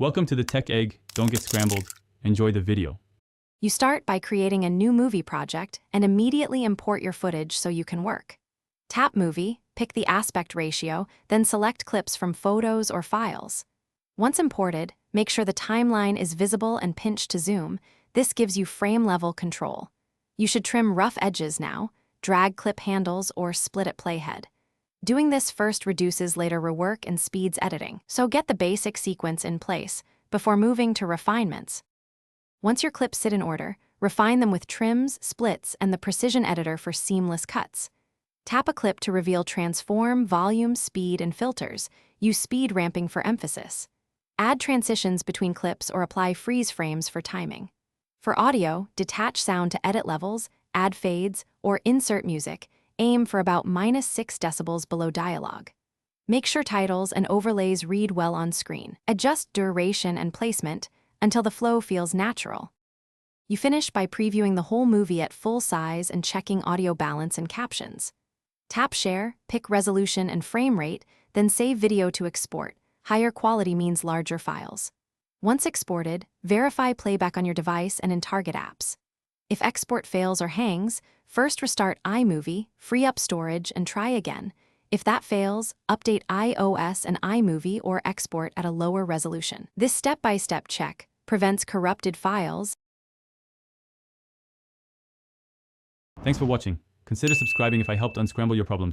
Welcome to the Tech Egg. Don't get scrambled. Enjoy the video. You start by creating a new movie project and immediately import your footage so you can work. Tap Movie, pick the aspect ratio, then select clips from photos or files. Once imported, make sure the timeline is visible and pinch to zoom. This gives you frame-level control. You should trim rough edges now, drag clip handles, or split at playhead. Doing this first reduces later rework and speeds editing, so get the basic sequence in place before moving to refinements. Once your clips sit in order, refine them with trims, splits, and the precision editor for seamless cuts. Tap a clip to reveal transform, volume, speed, and filters. Use speed ramping for emphasis. Add transitions between clips or apply freeze frames for timing. For audio, detach sound to edit levels, add fades, or insert music. Aim for about -6 decibels below dialogue. Make sure titles and overlays read well on screen. Adjust duration and placement until the flow feels natural. You finish by previewing the whole movie at full size and checking audio balance and captions. Tap Share, pick resolution and frame rate, then save video to export. Higher quality means larger files. Once exported, verify playback on your device and in target apps. If export fails or hangs, first restart Imovie, free up storage, and try again. If that fails, update iOS and Imovie or export at a lower resolution. This step-by-step check prevents corrupted files. Thanks for watching. Consider subscribing if I helped unscramble your problems.